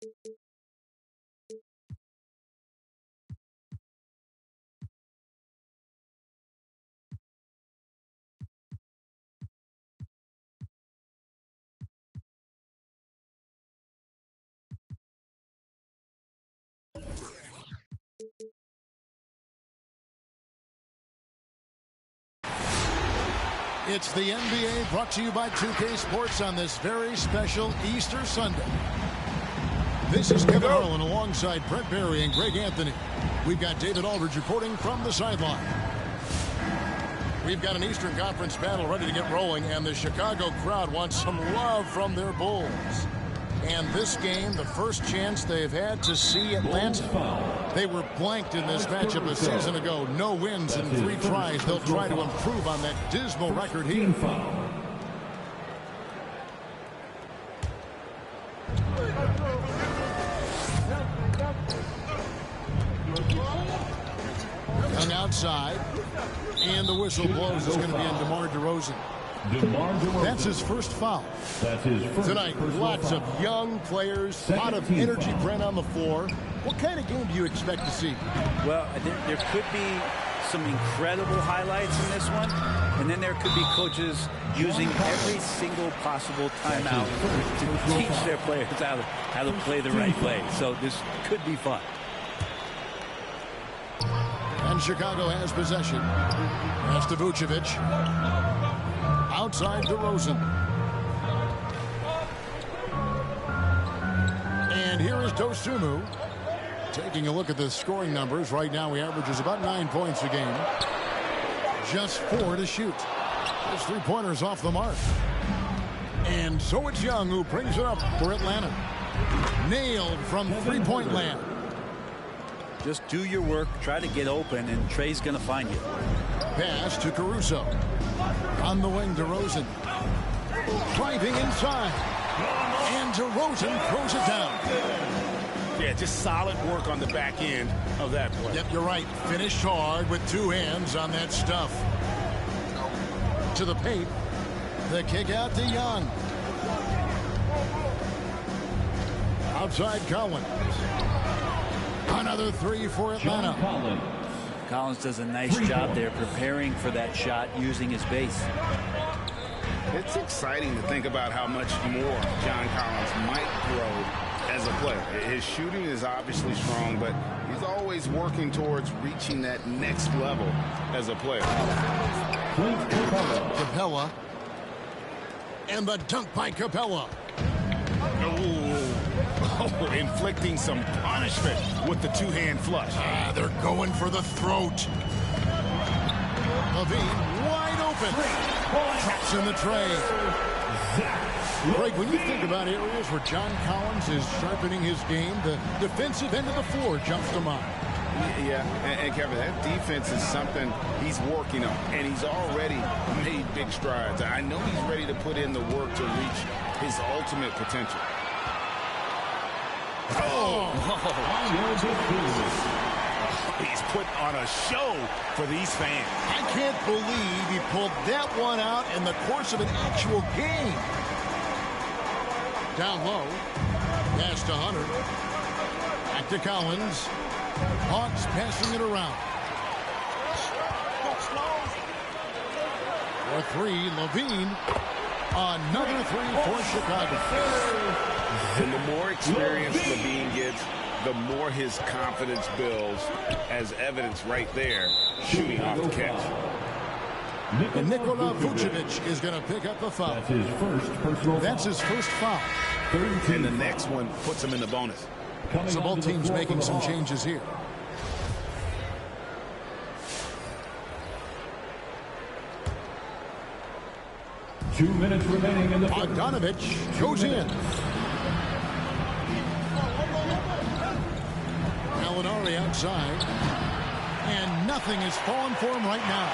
It's the NBA brought to you by 2K Sports on this very special Easter Sunday. This is Kevin Harlan alongside Brent Barry and Greg Anthony. We've got David Aldridge reporting from the sideline. We've got an Eastern Conference battle ready to get rolling, and the Chicago crowd wants some love from their Bulls. And this game, the first chance they've had to see Atlanta. They were blanked in this matchup a season ago. No wins in 3 tries. They'll try to improve on that dismal record here. Young outside. And the whistle blows. It's going to be on DeMar DeRozan. That's his first foul. Tonight, lots of young players, a lot of energy Brent on the floor. What kind of game do you expect to see? Well, I think there could be some incredible highlights in this one, and then there could be coaches using every single possible timeout to teach their players how to play the right way. So this could be fun. And Chicago has possession. Pass to Vucevic. Outside DeRozan. And here is Dosunmu. Taking a look at the scoring numbers. Right now he averages about 9 points a game. Just 4 to shoot. His 3-pointers off the mark. And so it's Young who brings it up for Atlanta. Nailed from 3-point land. Just do your work, try to get open, and Trey's going to find you. Pass to Caruso. On the wing, DeRozan. Driving inside. And DeRozan throws it down. Yeah, just solid work on the back end of that play. Yep, you're right. Finished hard with 2 hands on that stuff. To the paint. The kick out to Young. Outside Collins. Another 3 for Atlanta. Collins does a nice job there preparing for that shot using his base. It's exciting to think about how much more John Collins might grow as a player. His shooting is obviously strong, but he's always working towards reaching that next level as a player. Capella. And the dunk by Capella. Oh, inflicting some punishment with the 2-hand flush. They're going for the throat. LaVine wide open. Traps in the tray. Greg, when you think about areas where John Collins is sharpening his game, the defensive end of the floor jumps to mind. Yeah, and Kevin, that defense is something he's working on, and he's already made big strides. I know he's ready to put in the work to reach his ultimate potential. Oh! He's put on a show for these fans. I can't believe he pulled that one out in the course of an actual game. Down low. Pass to Hunter. Back to Collins. Hawks passing it around. For 3, LaVine. Another 3 for Chicago. And the more experience LaVine gets, the more his confidence builds, as evidence right there, shooting off the catch. And Nikola Vucevic is going to pick up the foul. That's his first foul. And the next one puts him in the bonus. So both teams making some changes here. Two minutes remaining in the Bogdanovich goes in. Gallinari outside. And nothing is falling for him right now.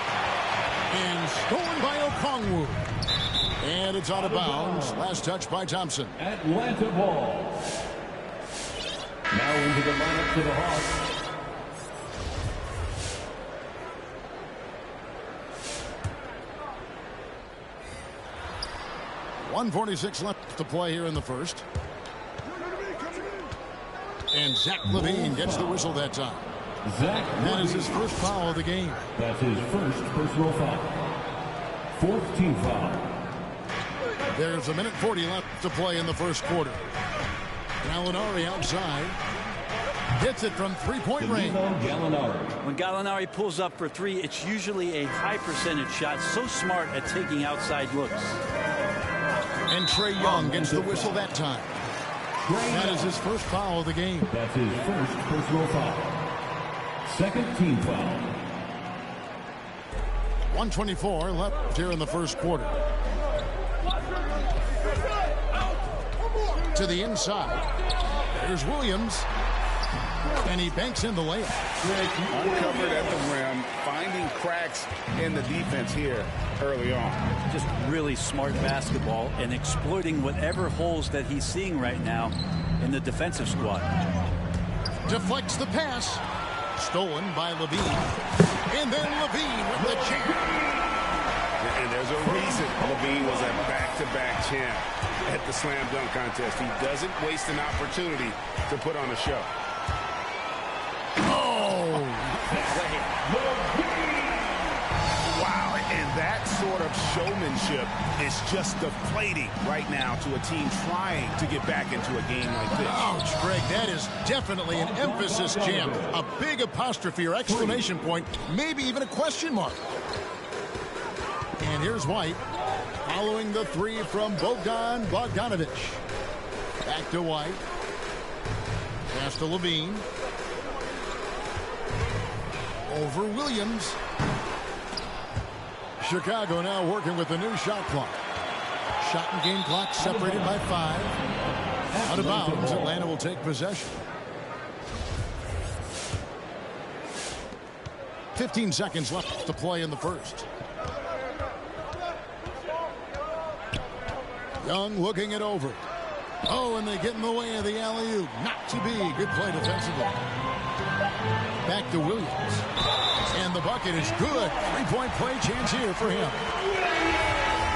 And stolen by Okongwu. And it's out of bounds. Last touch by Thompson. Atlanta ball. Now into the lineup for the Hawks. .146 left to play here in the first. And Zach LaVine gets the whistle that time. That is his first foul of the game. That's his first personal foul. Fourth team foul. There's 1:40 left to play in the first quarter. Gallinari outside. Hits it from three-point range. When Gallinari pulls up for three, it's usually a high percentage shot. So smart at taking outside looks. And Trae Young gets the whistle that time. That is his first foul of the game. That's his first personal foul. Second team foul. 1:24 left here in the first quarter. To the inside. There's Williams. And he banks in the layup. Uncovered at the rim, finding cracks in the defense here early on. Just really smart basketball and exploiting whatever holes that he's seeing right now in the defensive squad. Deflects the pass. Stolen by LaVine. And then LaVine with the champ. And there's a reason LaVine was a back-to-back champ at the slam dunk contest. He doesn't waste an opportunity to put on a show. Wow, and that sort of showmanship is just deflating right now to a team trying to get back into a game like this. Ouch, Greg, that is definitely an emphasis jam. A big apostrophe or exclamation point, maybe even a question mark. And here's White following the three from Bogdan Bogdanovic. Back to White. Pass to LaVine. Over Williams. Chicago now working with the new shot clock. Shot and game clock separated by 5. Out of bounds, Atlanta will take possession. 15 seconds left to play in the first. Young looking it over. Oh, and they get in the way of the alley-oop. Not to be. Good play defensively. Back to Williams. And the bucket is good. Three-point play chance here for him.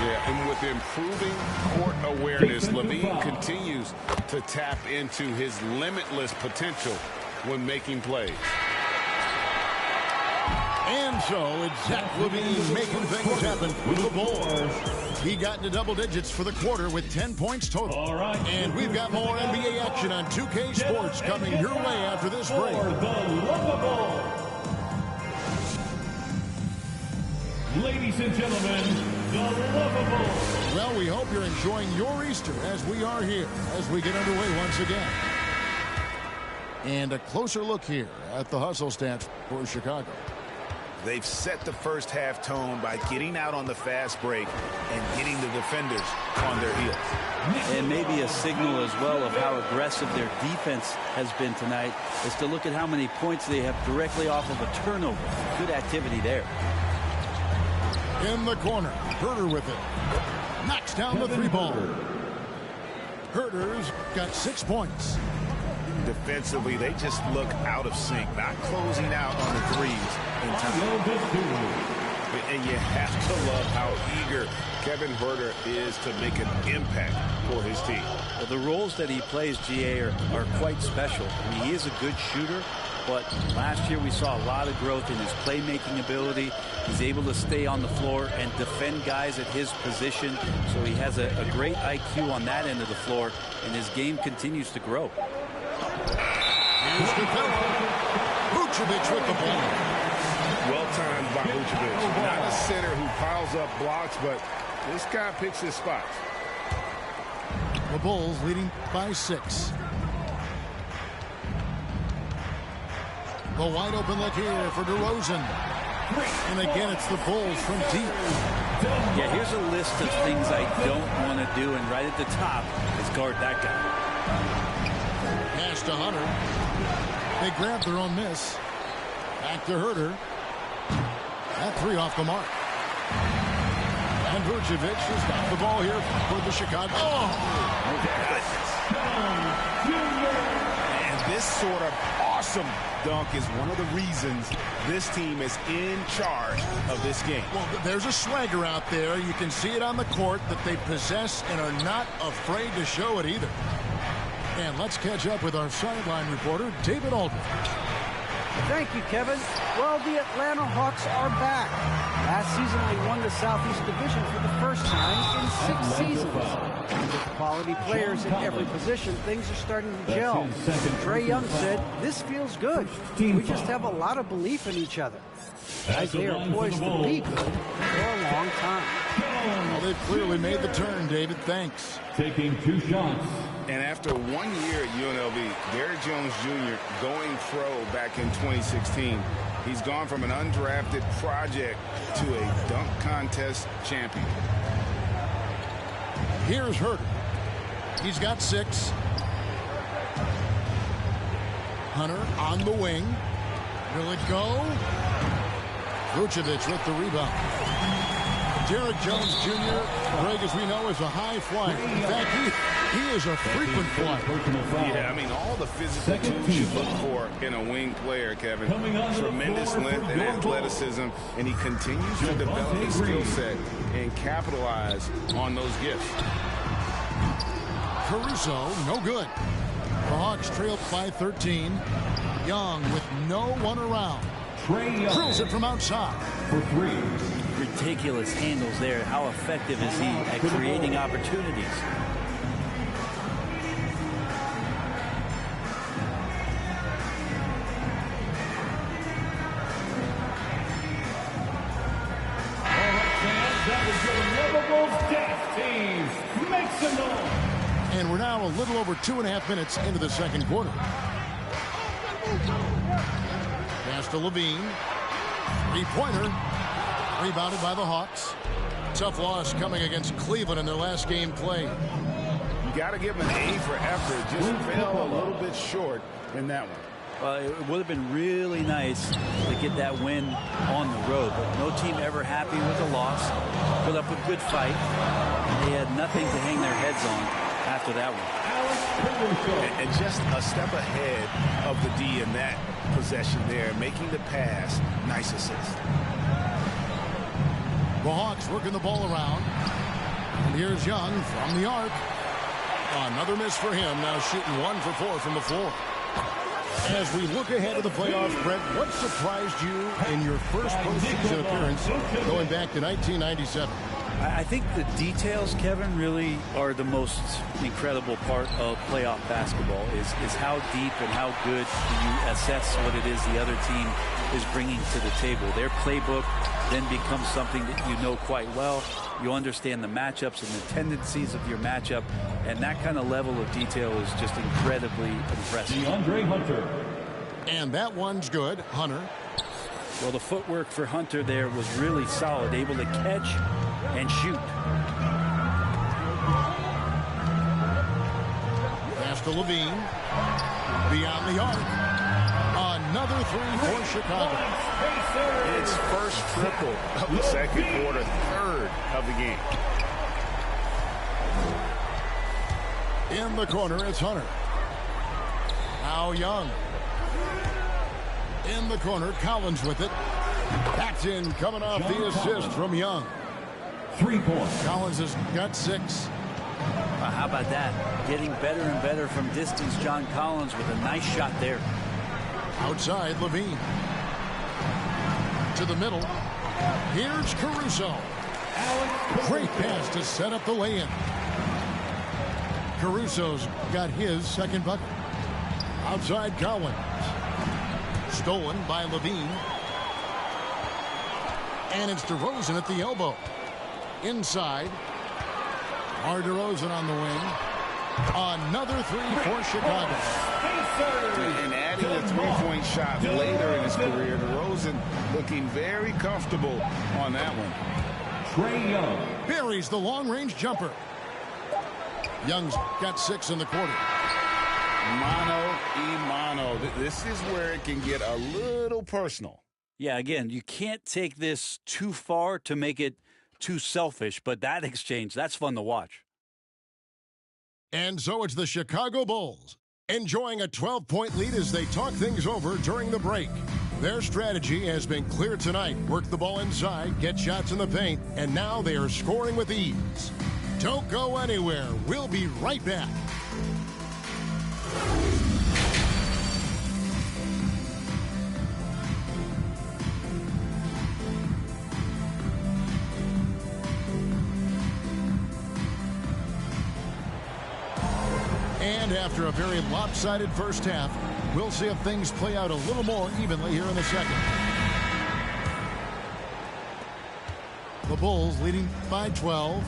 Yeah, and with improving court awareness, LaVine continues to tap into his limitless potential when making plays. And so it's Zach LaVine making things happen with the ball. He got into double digits for the quarter with 10 points total. All right. And we've got more NBA action on 2K Sports coming your way after this break. Ladies and gentlemen, the Lovable. Well, we hope you're enjoying your Easter as we are here as we get underway once again. And a closer look here at the hustle stats for Chicago. They've set the first half tone by getting out on the fast break and getting the defenders on their heels. And maybe a signal as well of how aggressive their defense has been tonight is to look at how many points they have directly off of a turnover. Good activity there. In the corner, Herter with it. Knocks down the three ball. Herter's got 6 points. Defensively, they just look out of sync, not closing out on the threes in time. And you have to love how eager Kevin Herter is to make an impact for his team. Well, the roles that he plays, GA, are quite special. I mean, he is a good shooter, but last year we saw a lot of growth in his playmaking ability. He's able to stay on the floor and defend guys at his position, so he has a great IQ on that end of the floor, and his game continues to grow. Here's Capella. Vucevic with the ball. Well timed by Vucevic. Not a center who piles up blocks, but this guy picks his spots. The Bulls leading by 6. The wide open look here for DeRozan. And again, it's the Bulls from deep. Yeah, here's a list of things I don't want to do, and right at the top is guard that guy. Pass to Hunter. They grab their own miss. Back to Herter. That three off the mark. And Vucevic has got the ball here for the Chicago. Oh! And this sort of awesome dunk is one of the reasons this team is in charge of this game. Well, there's a swagger out there. You can see it on the court that they possess and are not afraid to show it either. And let's catch up with our sideline reporter, David Aldridge. Thank you, Kevin. Well, the Atlanta Hawks are back. Last season, they won the Southeast Division for the first time in 6 seasons. With quality players in every position, things are starting to gel. Trae Young said, "This feels good. We just have a lot of belief in each other." Guys, they are poised to be good for a long time. Well, they've clearly made the turn, David. Thanks. Taking 2 shots. And after 1 year at UNLV, Derrick Jones Jr. going pro back in 2016, he's gone from an undrafted project to a dunk contest champion. Here's Huerter. He's got 6. Hunter on the wing. Will it go? Vucevic with the rebound. Derrick Jones Jr., Greg, as we know, is a high flyer. In fact, he is a frequent flyer. Yeah, I mean, all the physical tools you look for in a wing player, Kevin. Tremendous length and athleticism, and he continues to develop his skill set and capitalize on those gifts. Caruso, no good. The Hawks trailed by 13. Young with no one around. Drills it from outside. For 3. Ridiculous handles there. How effective is he at creating opportunities? And we're now a little over 2.5 minutes into the second quarter. Pass to Levine. 3-pointer. Rebounded by the Hawks. Tough loss coming against Cleveland in their last game played. You got to give him an A for effort. Just fell a little bit short in that one. It would have been really nice to get that win on the road, but no team ever happy with a loss. Put up a good fight. They had nothing to hang their heads on after that one. And just a step ahead of the D in that possession there, making the pass. Nice assist. The Hawks working the ball around. And here's Young from the arc. Another miss for him. Now shooting 1 for 4 from the floor. As we look ahead to the playoffs, Brent, what surprised you in your first postseason appearance going back to 1997? I think the details, Kevin, really are the most incredible part of playoff basketball is how deep and how good you assess what it is the other team is bringing to the table. Their playbook then becomes something that you know quite well. You understand the matchups and the tendencies of your matchup, and that kind of level of detail is just incredibly impressive. DeAndre Hunter. And that one's good. Hunter. Well, the footwork for Hunter there was really solid, able to catch and shoot. Pass to Levine. Beyond the arc. Another 3 for Chicago. It's first triple of the second quarter, third of the game. In the corner, it's Hunter. Now Young. In the corner, Collins with it. That's in, coming off the assist from Young. 3 points. Collins has got 6. How about that? Getting better and better from distance, John Collins with a nice shot there. Outside, Levine. To the middle. Here's Caruso. Great pass to set up the lay-in. Caruso's got his second bucket. Outside, Collins. Stolen by Levine. And it's DeRozan at the elbow. Inside. DeRozan on the wing. Another 3 for Chicago. And adding a 3-point shot later in his career, DeRozan looking very comfortable on that one. Trae Young. Buries the long-range jumper. Young's got 6 in the quarter. Mano y mano. This is where it can get a little personal. Yeah, again, you can't take this too far to make it too selfish, but that exchange, that's fun to watch. And so it's the Chicago Bulls enjoying a 12-point lead as they talk things over during the break. Their strategy has been clear tonight. Work the ball inside, get shots in the paint, and now they are scoring with ease. Don't go anywhere. We'll be right back. And after a very lopsided first half, we'll see if things play out a little more evenly here in the second. The Bulls leading by 12.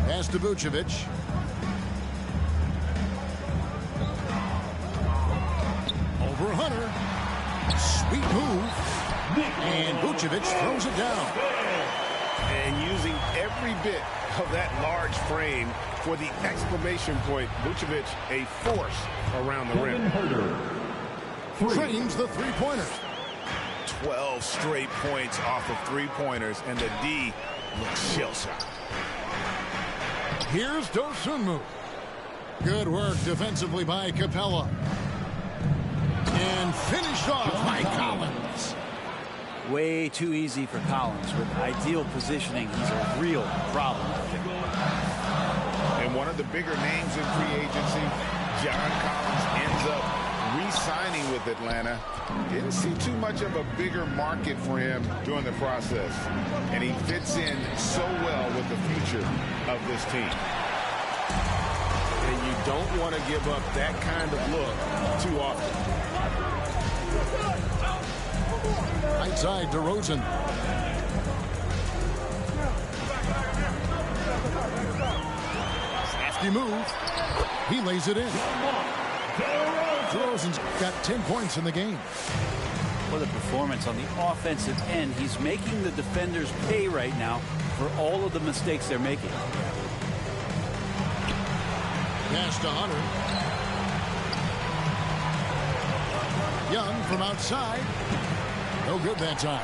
Pass to Vucevic. Over Hunter. Sweet move. And Vucevic throws it down. And using every bit of that large frame for the exclamation point. Vucevic, a force around the rim. Trains the three-pointers. 12 straight points off of three-pointers, and the D looks shell-shocked. Here's Dosunmu. Good work defensively by Capella. And finished off by Collins. Way too easy for Collins. With ideal positioning, he's a real problem. And one of the bigger names in free agency, John Collins, ends up re-signing with Atlanta. Didn't see too much of a bigger market for him during the process. And he fits in so well with the future of this team. And you don't want to give up that kind of look too often. Right side, DeRozan. Nasty move. He lays it in. DeRozan's got 10 points in the game. What a performance on the offensive end. He's making the defenders pay right now for all of the mistakes they're making. Pass to Hunter. Young from outside. No good that time.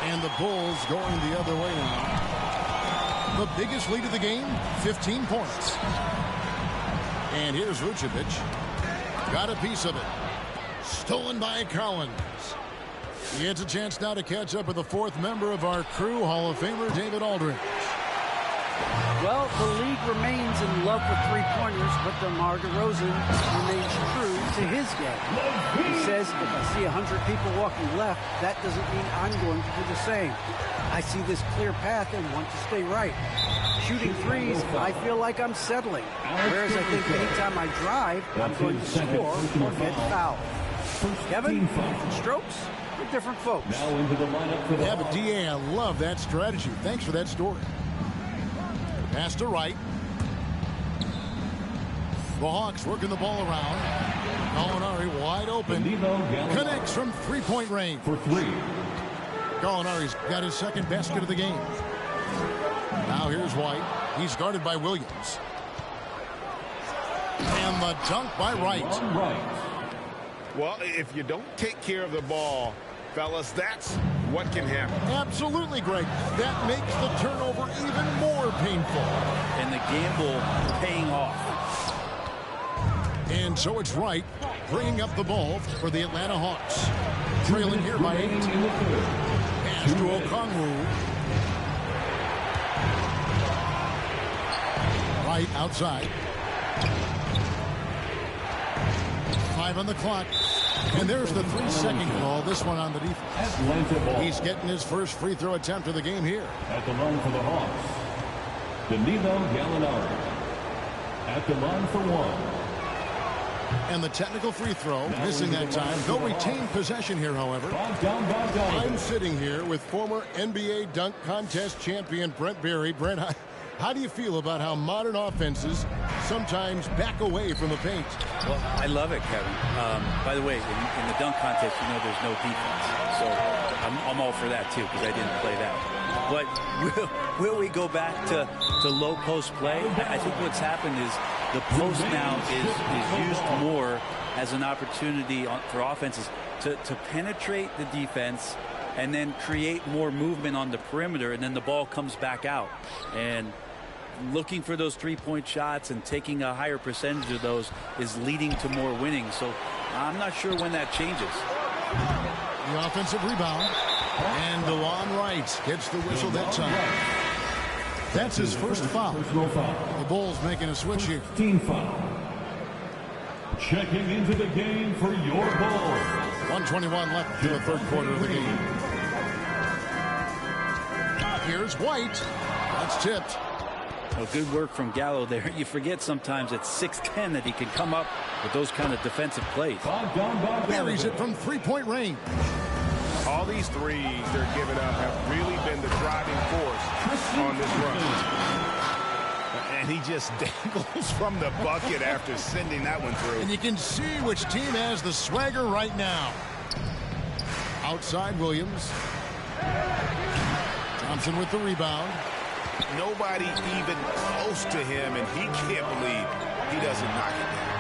And the Bulls going the other way now. The biggest lead of the game, 15 points. And here's Vucevic. Got a piece of it. Stolen by Collins. He gets a chance now to catch up with the fourth member of our crew, Hall of Famer David Aldridge. Well, the league remains in love with three-pointers, but DeMar DeRozan remains true to his game. He says, if I see 100 people walking left, that doesn't mean I'm going to do the same. I see this clear path and want to stay right. Shooting threes, I feel like I'm settling. Whereas I think anytime I drive, I'm going to score or get fouled. Kevin, different strokes for different folks. Now into the lineup for the Yeah, but DA, I love that strategy. Thanks for that story. Pass to Wright. The Hawks working the ball around. Gallinari wide open. Connects from three-point range. for three. Gallinari's got his second basket of the game. Now here's White. He's guarded by Williams. And the dunk by Wright. Well, if you don't take care of the ball, fellas, that's what can happen. Absolutely, Greg. That makes the turnover even more painful. And the gamble paying off. And so it's Wright bringing up the ball for the Atlanta Hawks. Trailing here by 8. Pass to Okongwu. Wright outside. 5 on the clock. And there's the 3-second call. This one on the defense. He's getting his first free throw attempt of the game here. At the line for the Hawks, Danilo Gallinari. At the line for one. And the technical free throw, missing that time. They'll retain possession here, however. I'm sitting here with former NBA dunk contest champion Brent Barry. Brent, how do you feel about how modern offenses sometimes back away from the paint? Well, I love it, Kevin. By the way, in the dunk contest, you know there's no defense. So I'm all for that, too, because I didn't play that. But will we go back to low post play? I think what's happened is the post now is used more as an opportunity for offenses to penetrate the defense and then create more movement on the perimeter, and then the ball comes back out. And looking for those three-point shots and taking a higher percentage of those is leading to more winning. So I'm not sure when that changes. The offensive rebound. And DeLon Wright gets the whistle that time. That's his first foul. The Bulls making a switch here. Team foul. Checking into the game for your Bulls. 1:21 left in the third quarter of the game. Here's White. That's tipped. Well, good work from Gallo there. You forget sometimes at 6'10" that he can come up with those kind of defensive plays. Buries it from three-point range. All these threes they're giving up have really been the driving force on this run. And he just dangles from the bucket after sending that one through. And you can see which team has the swagger right now. Outside Williams. Thompson with the rebound. Nobody even close to him, and he can't believe he doesn't knock it down.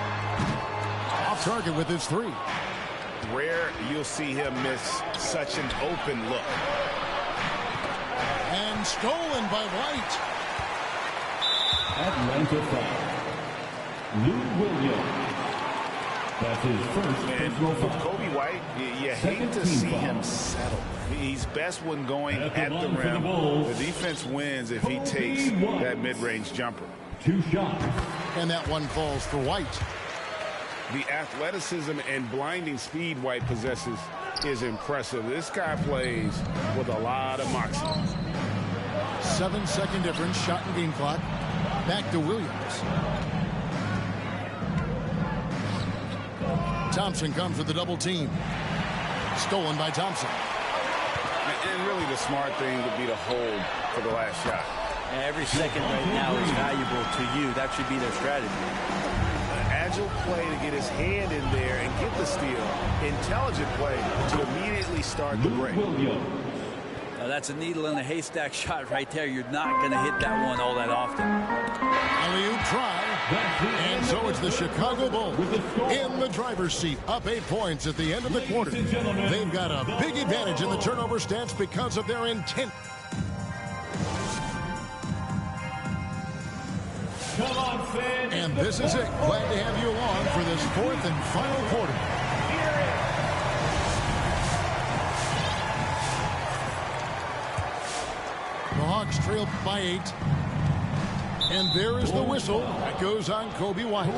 Off target with his three. Rare you'll see him miss such an open look. And stolen by White. Atlanta foul. Lou Williams. That's his first personal foul. Kobe White, you hate to see him settle. He's best when going at the rim. The defense wins if he takes that mid-range jumper. 2 shots. And that one falls for White. The athleticism and blinding speed White possesses is impressive. This guy plays with a lot of moxie. 7-second difference, shot and game clock. Back to Williams. Thompson comes with the double team. Stolen by Thompson. And really the smart thing would be to hold for the last shot. Every second right now is valuable to you. That should be their strategy. Agile play to get his hand in there and get the steal. Intelligent play to immediately start the break. Now that's a needle in a haystack shot right there. You're not going to hit that one all that often. Alley-oop try. And so it's the Chicago Bulls in the driver's seat, up 8 points at the end of the quarter. They've got a big advantage in the turnover stats because of their intent. And this is it. Glad to have you along for this 4th and final quarter. The Hawks trail by 8. And there is the whistle that goes on Kobe White.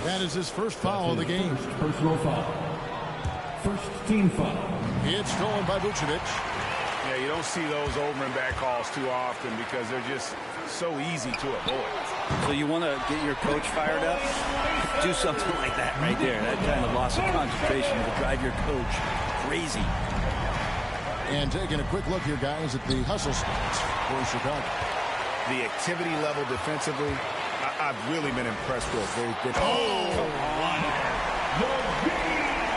That is his first foul of the game. Personal foul. First team foul. It's stolen by Vucevic. Yeah, you don't see those over and back calls too often because they're just so easy to avoid. So you want to get your coach fired up? Do something like that right there. That kind of loss of concentration will drive your coach crazy. And taking a quick look here, guys, at the hustle stats for Chicago. The activity level defensively, I've really been impressed with. They're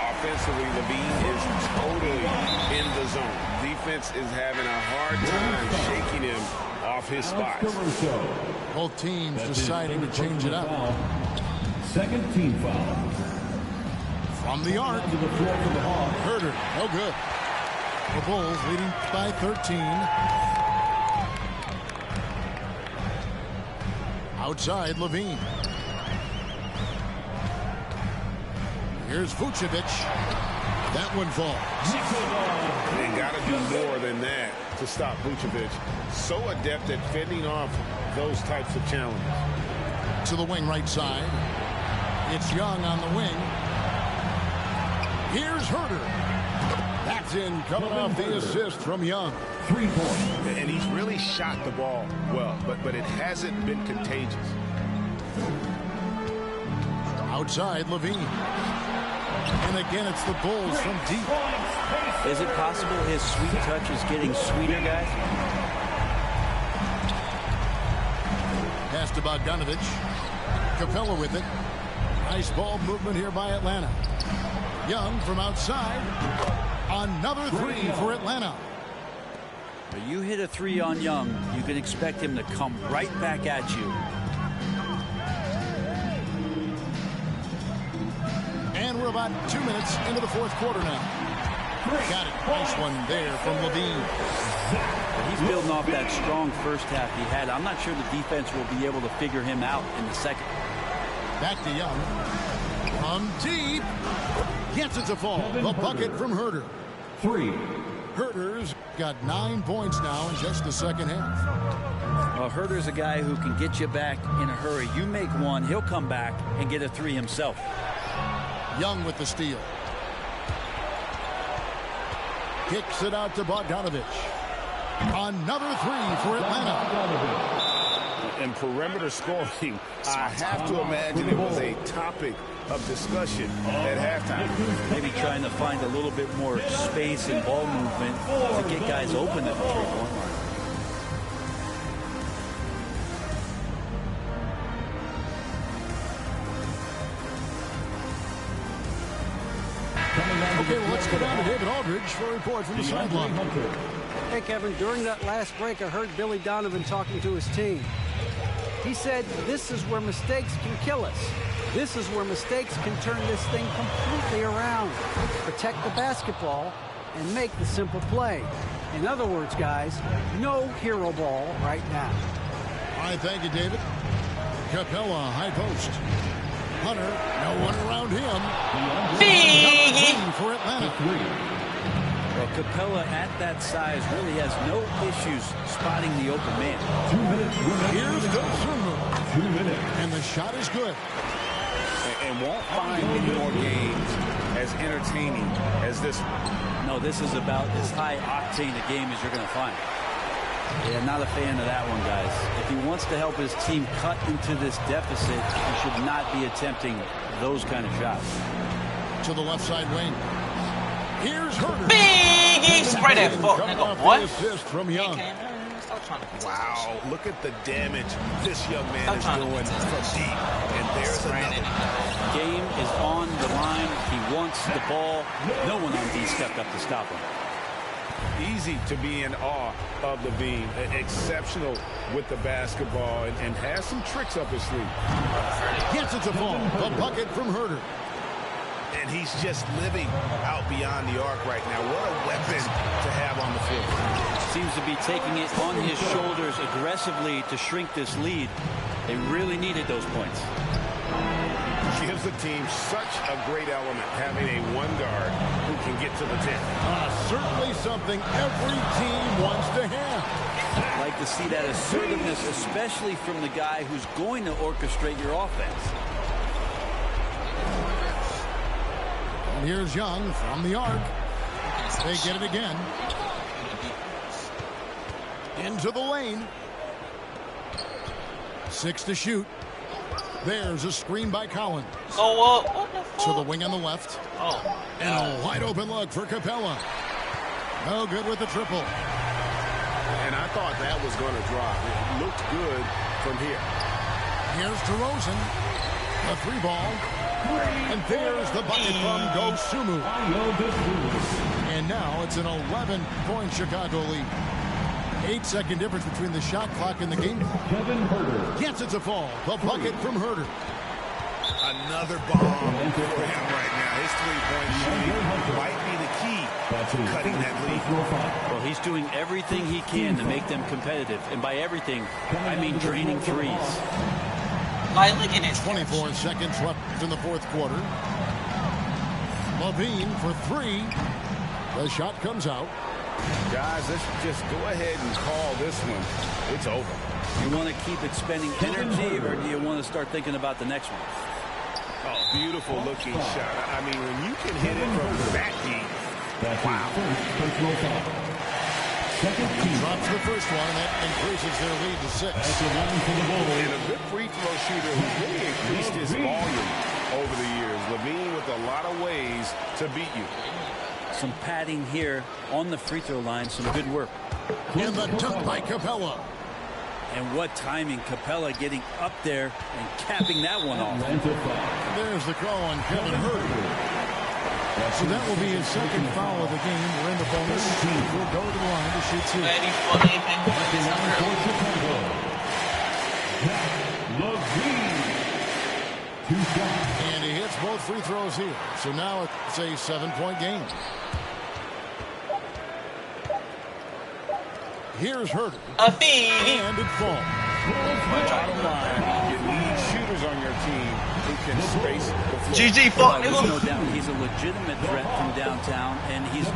offensively, Levine is totally in the zone. Defense is having a hard time shaking him off his spots. Both teams deciding to change it up. Second team foul. From the arc. To the floor for the Hawks. Herder, no good. The Bulls leading by 13. Outside, Levine. Here's Vucevic. That one falls. They got to do more than that to stop Vucevic. So adept at fending off those types of challenges. To the wing right side. It's Young on the wing. Here's Herder. That's in, coming off the assist from Young. 3 points. And he's really shot the ball well, but it hasn't been contagious. Outside, Levine. And again, it's the Bulls from deep. Is it possible his sweet touch is getting sweeter, guys? Pass to Bogdanovic. Capella with it. Nice ball movement here by Atlanta. Young from outside. Another three for Atlanta. You hit a 3 on Young, you can expect him to come right back at you. And we're about 2 minutes into the 4th quarter now. Got it. Nice one there from Levine. He's building off that strong first half he had. I'm not sure the defense will be able to figure him out in the second. Back to Young. From deep. Gets it to fall. The bucket from Herder. 3. Herder's got 9 points now in just the second half. Well, Herder's a guy who can get you back in a hurry. You make one, he'll come back and get a 3 himself. Young with the steal. Kicks it out to Bogdanovic. Another 3 for Atlanta. And perimeter scoring, I have to imagine it was a topic of discussion at halftime. Maybe trying to find a little bit more space and ball movement to get guys open at the three-point line. Okay, well, let's go down to David Aldridge for a report from the sideline. Hey, Kevin, during that last break, I heard Billy Donovan talking to his team. He said, this is where mistakes can kill us. This is where mistakes can turn this thing completely around. Protect the basketball and make the simple play. In other words, guys, no hero ball right now. All right, thank you, David. Capella, high post. Hunter, no one around him. For Atlanta. Well, Capella at that size really has no issues spotting the open man. 2 minutes. Here's Dosunmu. 2 minutes. And the shot is good. And won't find many more games as entertaining as this one. No, this is about as high octane a game as you're going to find. Yeah, not a fan of that one, guys. If he wants to help his team cut into this deficit, he should not be attempting those kind of shots. To the left side wing. Here's Herder. Biggie! Spray that fuck, nigga, boy. Assist from Young. Wow, look at the damage this young man is doing from deep. And there's another. Game is on the line. He wants the ball. No one on D stepped up to stop him. Easy to be in awe of LaVine. Exceptional with the basketball and has some tricks up his sleeve. Gets it to fall. The bucket from Herder. And he's just living out beyond the arc right now. What a weapon to have on the field. Seems to be taking it on his shoulders aggressively to shrink this lead. They really needed those points. Gives the team such a great element, having a one guard who can get to the 10. Certainly something every team wants to have. Like to see that assertiveness, especially from the guy who's going to orchestrate your offense. And here's Young from the arc. They get it again. Into the lane. 6 to shoot. There's a screen by Collins. Go up. What the fuck? To the wing on the left. Oh. And a wide open look for Capella. No good with the triple. And I thought that was going to drop. It looked good from here. Here's DeRozan. A 3-ball. And there's the bucket from Dosunmu. And now it's an 11-point Chicago lead. 8-second difference between the shot clock and the game clock. Kevin Herder. Gets it to fall. The bucket from Herder. Another bomb for him right now. His three-point shooting might be the key to cutting that lead. Well, he's doing everything he can to make them competitive. And by everything, I mean draining threes. Like, look at this. 24 seconds left in the fourth quarter. LaVine for 3. The shot comes out. Guys, let's just go ahead and call this one. It's over. You want to keep expending energy, or do you want to start thinking about the next one? Oh, beautiful looking shot. I mean, when you can hit it from that deep. Wow. Drops the first one, and that increases their lead to 6. And a good free throw shooter who's really increased his volume over the years. LaVine with a lot of ways to beat you. Some padding here on the free throw line. Some good work. And the dunk by Capella. And what timing. Capella getting up there and capping that one off. There's the call on Kevin Herder. So that will be his second foul of the game. We're in the bonus. We'll go to the line to shoot 2. Ready for anything. And he hits both free throws here. So now it's a 7-point game. Here's Herder. And it falls. Bottom line, you need shooters on your team who can space the floor. GG, fuck, There's no doubt he's a legitimate threat from downtown, and he's